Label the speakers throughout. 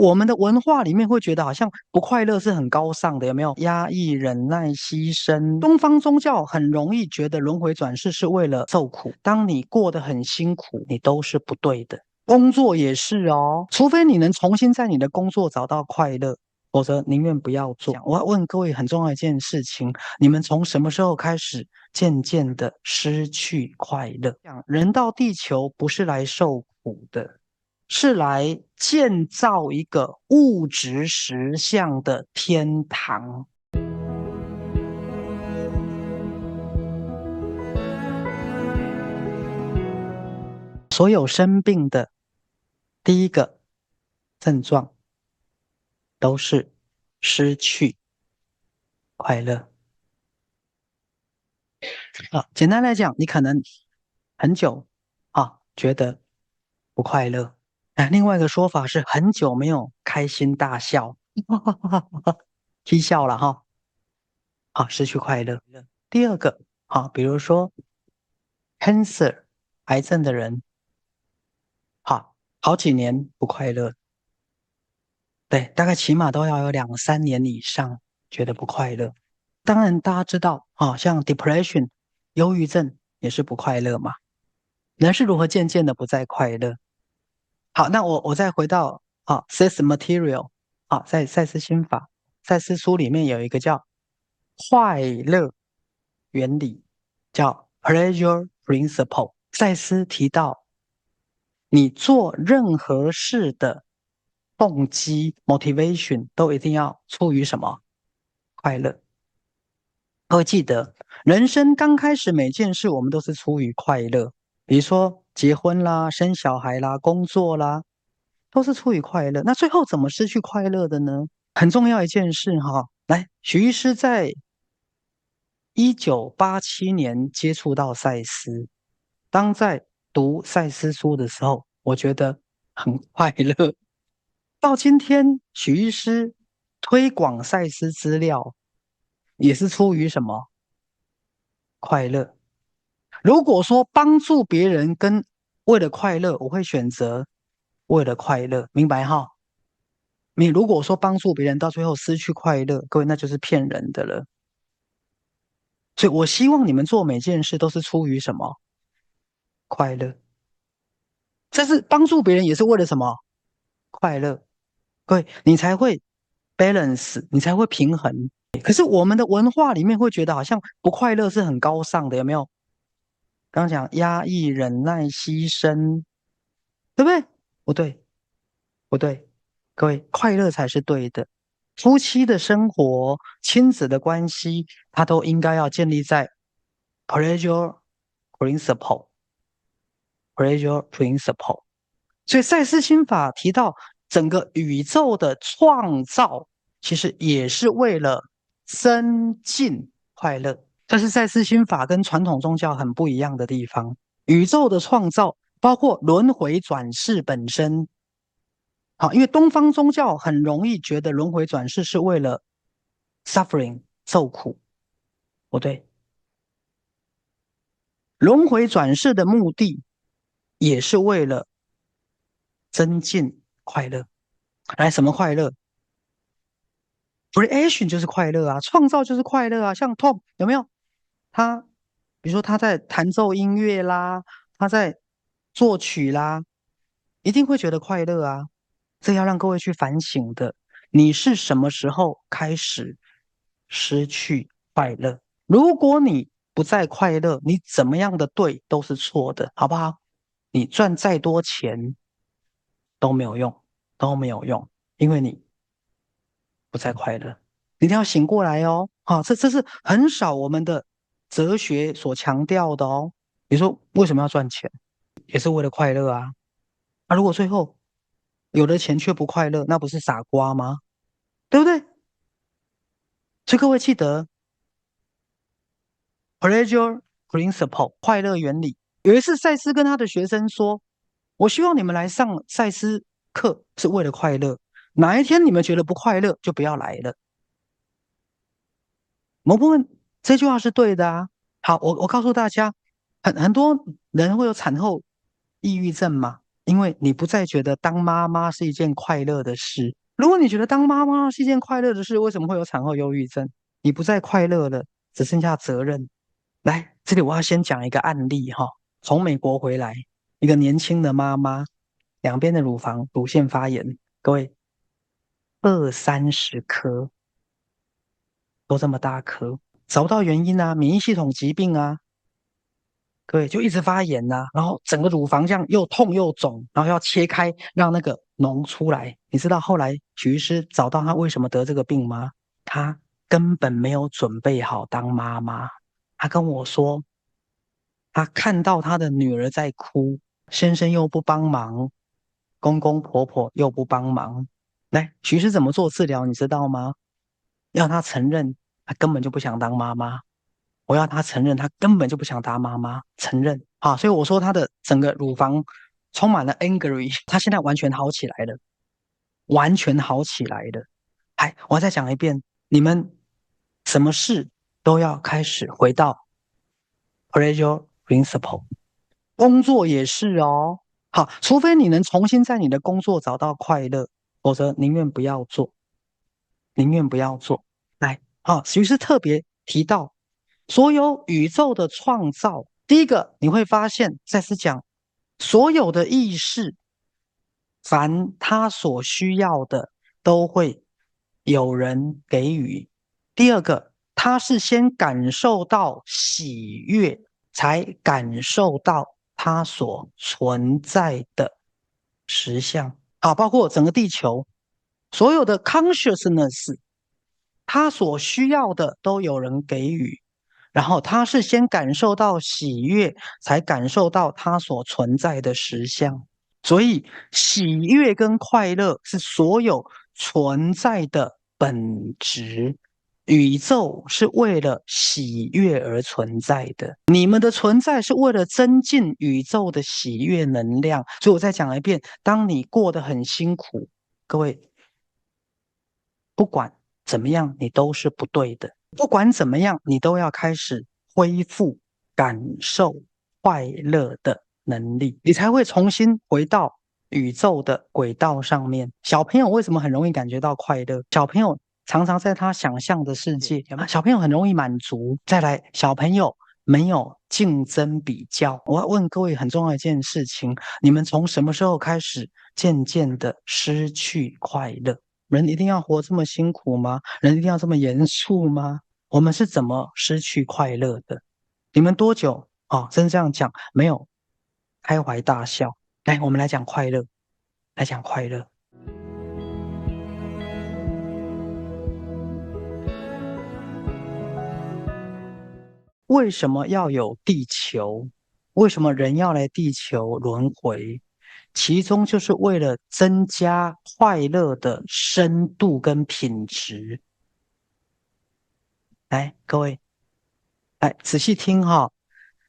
Speaker 1: 我们的文化里面会觉得好像不快乐是很高尚的，有没有？压抑、忍耐、牺牲。东方宗教很容易觉得轮回转世是为了受苦，当你过得很辛苦，你都是不对的。工作也是哦，除非你能重新在你的工作找到快乐，否则宁愿不要做。我要问各位很重要一件事情：你们从什么时候开始渐渐的失去快乐？人到地球不是来受苦的。是来建造一个物质实相的天堂。所有生病的第一个症状都是失去快乐。简单来讲，你可能很久觉得不快乐。另外一个说法是很久没有开心大笑，踢笑了哈。失去快乐。第二个比如说 cancer 癌症的人，好几年不快乐，对，大概起码都要有2、3年以上觉得不快乐。当然大家知道像 depression 忧郁症也是不快乐嘛。人是如何渐渐的不再快乐？好，那我再回到Seth Material 在赛斯心法赛斯书里面有一个叫快乐原理，叫 pleasure principle。赛斯提到你做任何事的动机 motivation 都一定要出于什么？快乐。会记得人生刚开始每件事我们都是出于快乐，比如说结婚啦、生小孩啦、工作啦，都是出于快乐。那最后怎么失去快乐的呢？很重要一件事来，许医师在1987年接触到赛斯，当在读赛斯书的时候，我觉得很快乐。到今天，许医师推广赛斯资料，也是出于什么？快乐。如果说帮助别人跟为了快乐，我会选择为了快乐，明白哈？你如果说帮助别人到最后失去快乐，各位那就是骗人的了。所以我希望你们做每件事都是出于什么？快乐。这是帮助别人也是为了什么？快乐。各位，你才会 balance，你才会平衡。可是我们的文化里面会觉得好像不快乐是很高尚的，有没有？刚刚讲压抑、忍耐、牺牲，对不对？不对，不对，各位，快乐才是对的。夫妻的生活、亲子的关系，它都应该要建立在 pleasure principle，pleasure principle。所以赛斯心法提到，整个宇宙的创造，其实也是为了增进快乐。这是赛斯心法跟传统宗教很不一样的地方。宇宙的创造，包括轮回转世本身。因为东方宗教很容易觉得轮回转世是为了 suffering 受苦，不对。轮回转世的目的也是为了增进快乐。来，什么快乐？creation 就是快乐啊，创造就是快乐啊。像 Tom 有没有？他比如说他在弹奏音乐啦，他在作曲啦，一定会觉得快乐啊。这要让各位去反省的，你是什么时候开始失去快乐？如果你不再快乐，你怎么样的对都是错的，好不好？你赚再多钱都没有用，都没有用，因为你不再快乐。你一定要醒过来哦！这是很少我们的哲学所强调的哦。你说为什么要赚钱？也是为了快乐啊！如果最后有了钱却不快乐，那不是傻瓜吗？对不对？所以各位记得 pleasure principle 快乐原理。有一次，赛斯跟他的学生说：“我希望你们来上赛斯课是为了快乐。哪一天你们觉得不快乐，就不要来了。”某部分这句话是对的啊。好，我告诉大家，很多人会有产后抑郁症嘛。因为你不再觉得当妈妈是一件快乐的事。如果你觉得当妈妈是一件快乐的事，为什么会有产后忧郁症？你不再快乐了，只剩下责任。来，这里我要先讲一个案例哈，从美国回来，一个年轻的妈妈，两边的乳房乳腺发炎，各位20-30颗，都这么大颗，找不到原因啊，免疫系统疾病啊，各位就一直发炎呐、然后整个乳房这样又痛又肿，然后要切开让那个脓出来。你知道后来许医师找到他为什么得这个病吗？他根本没有准备好当妈妈。他跟我说，他看到他的女儿在哭，先生又不帮忙，公公婆婆又不帮忙。来，许医师怎么做治疗，你知道吗？要他承认他根本就不想当妈妈。我要他承认，他根本就不想当妈妈，承认啊！所以我说他的整个乳房充满了 angry，他现在完全好起来了，完全好起来了。哎，我再讲一遍，你们什么事都要开始回到 pleasure principle，工作也是哦。好，除非你能重新在你的工作找到快乐，否则宁愿不要做，宁愿不要做。来，好，于是特别提到。所有宇宙的创造，第一个你会发现，再次讲，所有的意识，凡他所需要的，都会有人给予。第二个，他是先感受到喜悦，才感受到他所存在的实相。啊，包括整个地球，所有的 consciousness，他所需要的都有人给予。然后他是先感受到喜悦，才感受到他所存在的实相。所以，喜悦跟快乐是所有存在的本质。宇宙是为了喜悦而存在的，你们的存在是为了增进宇宙的喜悦能量。所以我再讲一遍：当你过得很辛苦，各位，不管怎么样，你都是不对的。不管怎么样，你都要开始恢复感受快乐的能力，你才会重新回到宇宙的轨道上面。小朋友为什么很容易感觉到快乐？小朋友常常在他想象的世界，小朋友很容易满足。再来，小朋友没有竞争比较。我要问各位很重要一件事情：你们从什么时候开始渐渐的失去快乐？人一定要活这么辛苦吗？人一定要这么严肃吗？我们是怎么失去快乐的？你们多久啊？真这样讲，没有开怀大笑。来，我们来讲快乐，来讲快乐。为什么要有地球？为什么人要来地球轮回？其中就是为了增加快乐的深度跟品质。来，各位，来仔细听哈。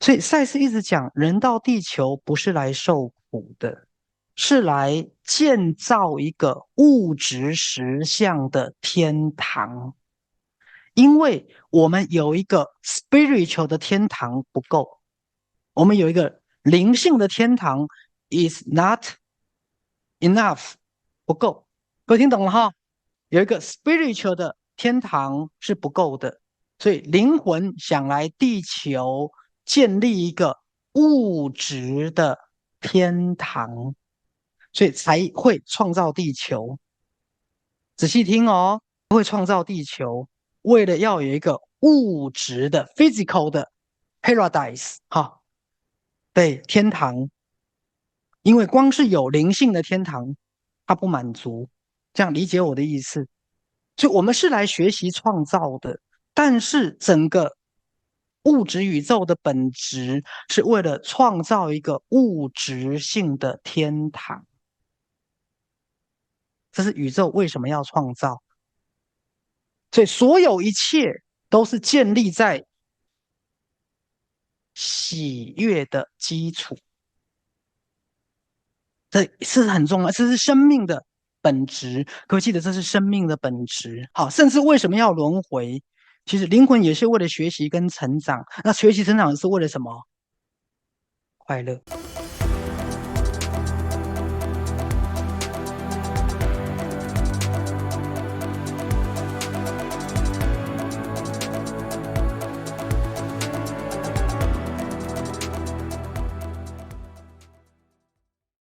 Speaker 1: 所以赛斯一直讲，人到地球不是来受苦的，是来建造一个物质实相的天堂。因为我们有一个 spiritual 的天堂不够，我们有一个灵性的天堂 is not enough， 不够。各位听懂了哈？有一个 spiritual 的天堂是不够的，所以灵魂想来地球建立一个物质的天堂，所以才会创造地球。仔细听哦，会创造地球，为了要有一个物质的 physical 的 paradise 哈，对，天堂。因为光是有灵性的天堂，它不满足。这样理解我的意思？所以我们是来学习创造的，但是整个物质宇宙的本质是为了创造一个物质性的天堂。这是宇宙为什么要创造？所以所有一切都是建立在喜悦的基础。这是很重要，这是生命的本质。各位记得，这是生命的本质。好，甚至为什么要轮回？其实灵魂也是为了学习跟成长。那学习成长是为了什么？快乐。